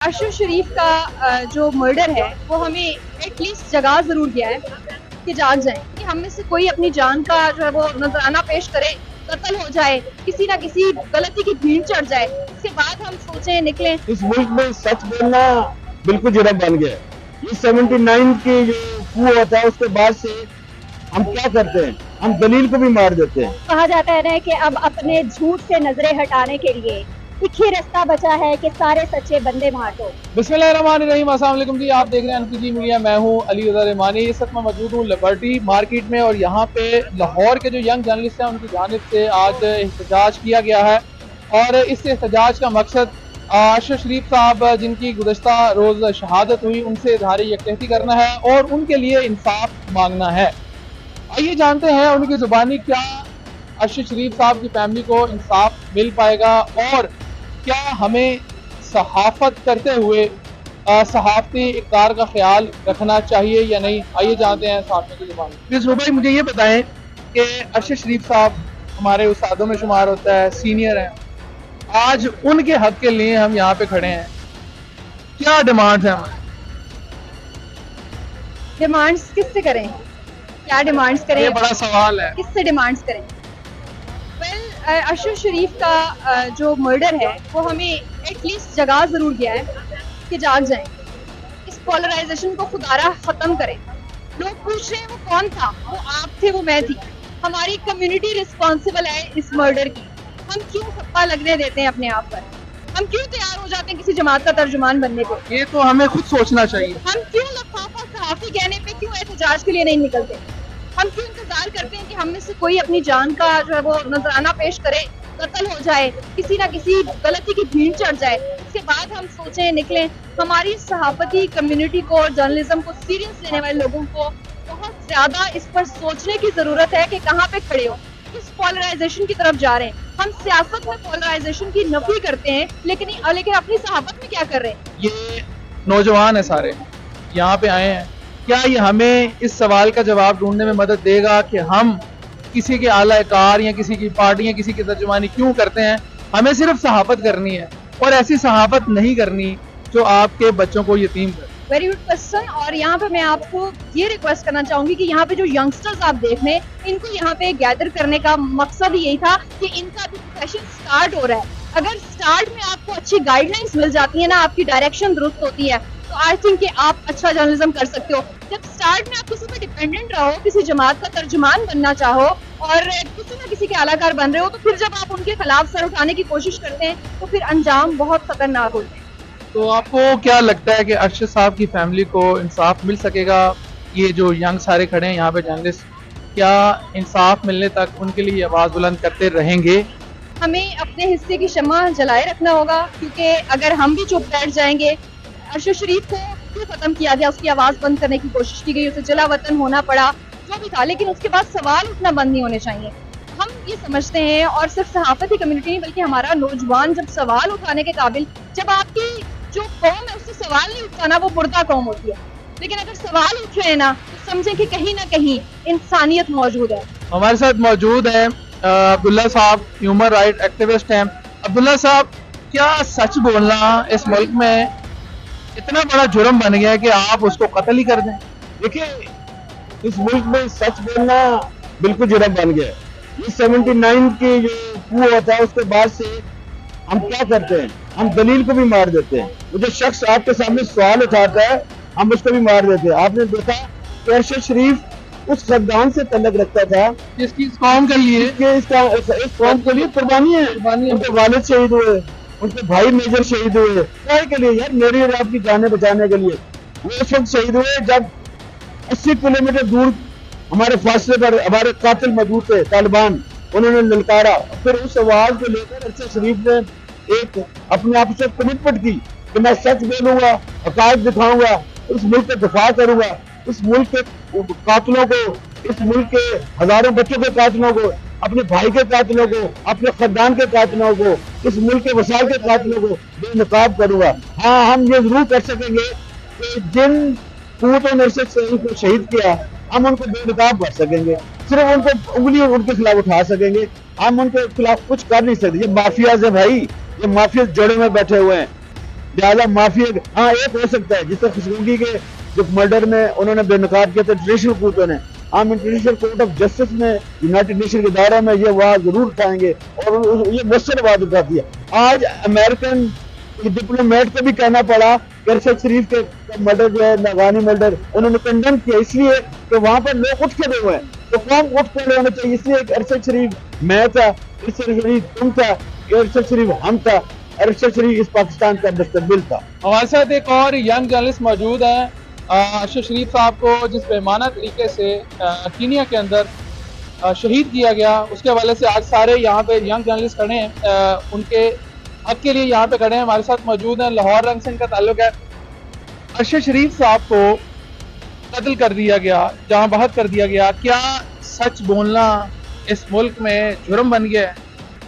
अरशद शरीफ का जो मर्डर है वो हमें एटलीस्ट जगा जरूर गया है कि जाग जाए कि हम में से कोई अपनी जान का जो है वो नजराना पेश करे, कत्ल हो जाए, किसी ना किसी गलती की भीड़ चढ़ जाए, उसके बाद हम सोचें निकलें। इस मुल्क में सच बोलना बिल्कुल जुर्म बन गया है। ये 79 की जो कू होता है उसके बाद से हम क्या करते हैं, हम दलील को भी मार देते हैं। कहा जाता है ना कि अब अपने झूठ से नजरें हटाने के लिए एक ही रास्ता बचा है कि सारे सच्चे बंदे मार दो। बिस्मिल्लाहिर्रहमानिर्रहीम, अस्सलाम वालेकुम जी। आप देख रहे हैं एनपीजी मीडिया। मैं हूं अली रज़ा रहमानी। इस वक्त मैं मौजूद हूं लिबर्टी मार्केट में और यहाँ पे लाहौर के जो यंग जर्नलिस्ट हैं उनकी जानिब से आज एहतजाज किया गया है और इस एहतजाज का मकसद अरशद शरीफ साहब जिनकी गुज़श्ता रोज़ शहादत हुई उनसे इज़हार यकजहती करना है और उनके लिए इंसाफ मांगना है। आइए जानते हैं उनकी ज़ुबानी क्या अरशद शरीफ साहब की फैमिली को इंसाफ मिल पाएगा और क्या हमें सहाफ़त करते हुए सहाफ़ती इक़्तिदार का ख्याल रखना चाहिए या नहीं। आइए जानते हैं साहब की ज़ुबान। प्लीज़ भाई मुझे ये बताएं कि अरशद शरीफ साहब हमारे उस्तादों में शुमार होता है, सीनियर हैं, आज उनके हक के लिए हम यहाँ पे खड़े हैं। क्या डिमांड्स हैं हमारी? डिमांड्स किससे करें, क्या डिमांड्स करें, ये बड़ा सवाल है। किससे डिमांड्स करें। अरशद शरीफ का जो मर्डर है वो हमें एटलीस्ट जगा जरूर गया है कि जाग जाए, इस पोलराइजेशन को खुदारा खत्म करें। लोग पूछ रहे हैं वो कौन था, वो आप थे, वो मैं थी। हमारी कम्युनिटी रिस्पॉन्सिबल है इस मर्डर की। हम क्यों सप्पा लगने देते हैं अपने आप पर, हम क्यों तैयार हो जाते हैं किसी जमात का तर्जुमान बनने को। ये तो हमें खुद सोचना चाहिए। हम क्यों लफाफा सहाफी कहने पे क्यों एहतजाज के लिए नहीं निकलते। हम क्यों इंतजार करते हैं कि हम में से कोई अपनी जान का जो है वो नजराना पेश करे, कत्ल हो जाए, किसी ना किसी गलती की भीड़ चढ़ जाए, उसके बाद हम सोचें निकलें। हमारी सहाफती कम्युनिटी को और जर्नलिज्म को सीरियस लेने वाले लोगों को बहुत ज्यादा इस पर सोचने की जरूरत है कि कहाँ पे खड़े हो, किस पोलराइजेशन की तरफ जा रहे हैं। हम सियासत में पोलराइजेशन की नफी करते हैं लेकिन अपनी सहाफत में क्या कर रहे हैं। ये नौजवान है सारे यहाँ पे आए हैं, क्या ये हमें इस सवाल का जवाब ढूंढने में मदद देगा कि हम किसी के आला-कार या किसी की पार्टी या किसी की तर्जुमानी क्यों करते हैं। हमें सिर्फ सहाफत करनी है और ऐसी सहाफत नहीं करनी जो आपके बच्चों को यतीम करे। Very good question. और यहाँ पे मैं आपको ये रिक्वेस्ट करना चाहूंगी कि यहाँ पे जो यंगस्टर्स आप देख रहे हैं, इनको यहाँ पे गैदर करने का मकसद यही था कि इनका भी प्रोफेशन स्टार्ट हो रहा है। अगर स्टार्ट में आपको अच्छी गाइडलाइंस मिल जाती है ना, आपकी डायरेक्शन दुरुस्त होती है, तो आई थिंक कि आप अच्छा जर्नलिज्म कर सकते हो। जब स्टार्ट में आप किसी पे डिपेंडेंट रहो, किसी जमात का तर्जुमान बनना चाहो और किसी ना किसी के आलाकार बन रहे हो, तो फिर जब आप उनके खिलाफ सर उठाने की कोशिश करते हैं तो फिर अंजाम बहुत खतरनाक होते हैं। तो आपको क्या लगता है कि अरशद साहब की फैमिली को इंसाफ मिल सकेगा? ये जो यंग सारे खड़े हैं यहाँ पे जर्नलिस्ट, क्या इंसाफ मिलने तक उनके लिए आवाज़ बुलंद करते रहेंगे? हमें अपने हिस्से की शम्मा जलाए रखना होगा, क्योंकि अगर हम भी चुप बैठ जाएंगे। अरशद शरीफ को क्यों खत्म किया गया, उसकी आवाज़ बंद करने की कोशिश की गई, उसे जला वतन होना पड़ा, जो भी था, लेकिन उसके बाद सवाल उठना बंद नहीं होने चाहिए। हम ये समझते हैं, और सिर्फ सहाफती कम्युनिटी नहीं बल्कि हमारा नौजवान जब सवाल उठाने के काबिल, जब आपकी जो कौम है उससे सवाल नहीं उठता ना, वो मुर्दा कौम होती है। लेकिन अगर सवाल उठ रहे हैं ना, तो समझें कि कहीं ना कहीं इंसानियत मौजूद है। हमारे साथ मौजूद है अब्दुल्ला साहब, ह्यूमन राइट एक्टिविस्ट हैं। अब्दुल्ला साहब, क्या सच बोलना इस मुल्क में इतना बड़ा जुर्म बन गया है कि आप उसको कत्ल ही कर दें? देखिए, इस मुल्क में सच बोलना बिल्कुल जुर्म बन गया है। ये 79 की जो कू होता है उसके बाद से हम क्या करते हैं, हम दलील को भी मार देते हैं। वो जो शख्स आपके सामने सवाल उठाता है हम उसको भी मार देते हैं। आपने देखा कि अरशद शरीफ उस खानदान से तल्लुक रखता था जिसकी इस कौम के लिए इस कौम के लिए कुर्बानी है। उनके वालिद शहीद हुए, उनके भाई मेजर शहीद हुए, क्या के लिए यार, मेरी और आपकी जानें बचाने के लिए। वो उस वक्त शहीद हुए जब 80 किलोमीटर दूर हमारे फासले पर हमारे कातिल मौजूद थे तालिबान, उन्होंने ललकारा। फिर उस आवाज को लेकर अरशद शरीफ ने एक अपने आप से कमिटमेंट की कि मैं सच बोलूंगा, हकायत दिखाऊंगा, इस मुल्क का दिफा करूंगा, इस मुल्क के कातिलों को, इस मुल्क के हजारों बच्चों के कातिलों को, अपने भाई के कातिलों को, अपने खानदान के कातिलों को, इस मुल्क के वसाइल के कातिलों को बेनकाब करूंगा। हाँ, हम ये जरूर कर सकेंगे कि जिन कुव्वतों ने अरशद शरीफ को शहीद किया, हम उनको बेनकाब कर सकेंगे, सिर्फ उनको उंगली उनके खिलाफ उठा सकेंगे, हम उनके खिलाफ कुछ कर नहीं सकते। ये माफियाज है भाई, ये माफिया जोड़े में बैठे हुए हैं। लिहाजा माफी हाँ एक हो सकता है, जिससे खशोगी के जो मर्डर में उन्होंने बेनकाब किया था इंटरनेशनल कोर्टों ने, हम इंटरनेशनल कोर्ट ऑफ जस्टिस में यूनाइटेड नेशन के दायरे में ये वाद जरूर उठाएंगे और ये मुझसे वाद उठाती है। आज अमेरिकन डिप्लोमेट को भी कहना पड़ा कि अरशद शरीफ के मर्डर जो है, लगानी मर्डर, उन्होंने कंडेम किया इसलिए कि वहां पर लोग उठ खड़े हुए हैं, तो कौन उठ खड़े होने चाहिए, इसलिए कि अरशद शरीफ मैं था, अरशद शरीफ तुम था, अरशद शरीफ हम था, अरशद शरीफ इस पाकिस्तान का मुस्तकबिल था। हमारे साथ एक और यंग जर्नलिस्ट मौजूद हैं। अरशद शरीफ साहब को जिस बेमाना तरीके से कीनिया के अंदर शहीद किया गया, उसके हवाले से आज सारे यहाँ पे यंग जर्नलिस्ट खड़े हैं, उनके हक के लिए यहाँ पे खड़े हैं। हमारे साथ मौजूद हैं, लाहौर रंग से इनका ताल्लुक है। अरशद शरीफ साहब को कत्ल कर दिया गया, जहाँ बहत कर दिया गया, क्या सच बोलना इस मुल्क में जुर्म बन गया है?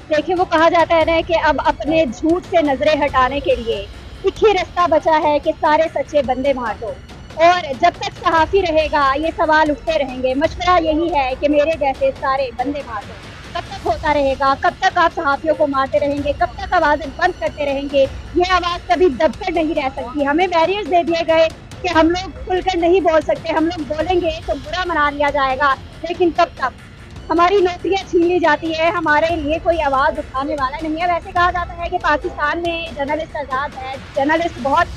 देखिए, वो कहा जाता है ना कि अब अपने झूठ से नजरें हटाने के लिए एक ही रास्ता बचा है कि सारे सच्चे बंदे मार दो। और जब तक सहाफी रहेगा ये सवाल उठते रहेंगे। मशवरा यही है कि मेरे जैसे सारे बंदे मार दो। कब तक होता रहेगा? कब तक आप सहाफियों को मारते रहेंगे? कब तक आवाजें बंद करते रहेंगे? ये आवाज कभी दबकर नहीं रह सकती। हमें बैरियर्स दे दिए गए कि हम लोग खुलकर नहीं बोल सकते, हम लोग बोलेंगे तो बुरा मना लिया जाएगा। लेकिन कब तक? हमारी नौकरियां छीन ली जाती है, हमारे लिए कोई आवाज उठाने वाला नहीं है। वैसे कहा जाता है कि पाकिस्तान में जर्नलिस्ट आजाद है, जर्नलिस्ट बहुत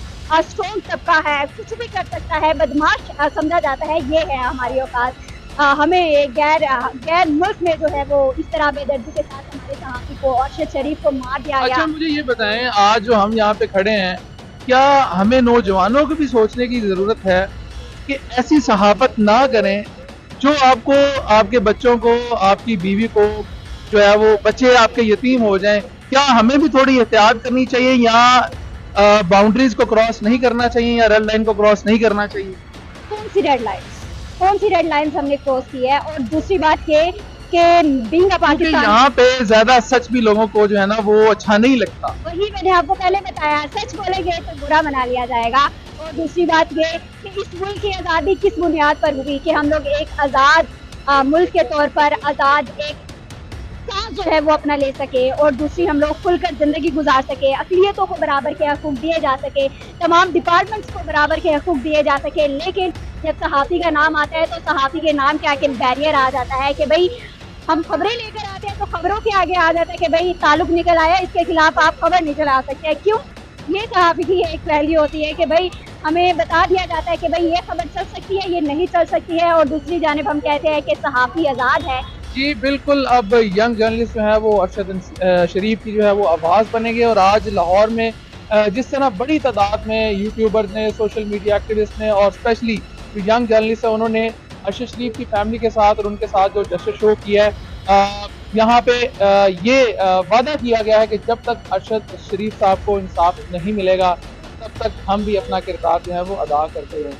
स्ट्रॉन्ग तबका है, कुछ भी कर सकता है, बदमाश समझा जाता है। ये है हमारी औकात। हमें गैर मुल्क में जो है वो इस तरह बेदर्दी के साथ हमारे सहाफी को, अरशद शरीफ को मार दिया गया। अच्छा, मुझे ये बताएं, आज जो हम यहाँ पे खड़े हैं, क्या हमें नौजवानों को भी सोचने की जरूरत है कि ऐसी सहाफत ना करें जो आपको, आपके बच्चों को, आपकी बीवी को जो है वो बच्चे आपके यतीम हो जाएं? क्या हमें भी थोड़ी एहतियात करनी चाहिए, या बाउंड्रीज को क्रॉस नहीं करना चाहिए, या रेड लाइन को क्रॉस नहीं करना चाहिए? कौन सी रेड लाइंस हमने क्रॉस की है? और दूसरी बात ये कि बीइंग अ पाकिस्तान, यहाँ पे ज्यादा सच भी लोगों को जो है ना वो अच्छा नहीं लगता। वही मैंने आपको पहले बताया, सच बोलेंगे तो बुरा मना लिया जाएगा। और दूसरी बात ये कि इस मुल्क की आज़ादी किस बुनियाद पर हुई कि हम लोग एक आज़ाद मुल्क के तौर पर आज़ाद एक सांस जो है वो अपना ले सके, और दूसरी हम लोग खुलकर जिंदगी गुजार सके, अक़लियतों को बराबर के हकूक़ दिए जा सके, तमाम डिपार्टमेंट्स को बराबर के हकूक़ दिए जा सके। लेकिन जब सहाफ़ी का नाम आता है तो सहाफ़ी के नाम के आगे बैरियर आ जाता है कि भाई हम खबरें लेकर आते हैं तो खबरों के आगे आ जाता है कि भाई ताल्लुक निकल आया, इसके खिलाफ आप खबर नहीं चला सकते हैं। क्यों? ये सहाफ़ी की एक वैल्यू होती है कि भाई हमें बता दिया जाता है कि भाई ये खबर चल सकती है, ये नहीं चल सकती है, और दूसरी जानिब हम कहते हैं कि सहाफ़ी आज़ाद है। जी बिल्कुल। अब यंग जर्नलिस्ट जो है वो अरशद शरीफ की जो है वो आवाज़ बनेंगे। और आज लाहौर में जिस तरह बड़ी तादाद में यूट्यूबर्स ने, सोशल मीडिया एक्टिविस्ट ने, और स्पेशली जो यंग जर्नलिस्ट है, उन्होंने अरशद शरीफ की फैमिली के साथ और उनके साथ जो जश्न शो किया है, यहाँ पे ये वादा किया गया है कि जब तक अरशद शरीफ साहब को इंसाफ नहीं मिलेगा तब तक हम भी अपना किरदार जो है वो अदा करते रहें।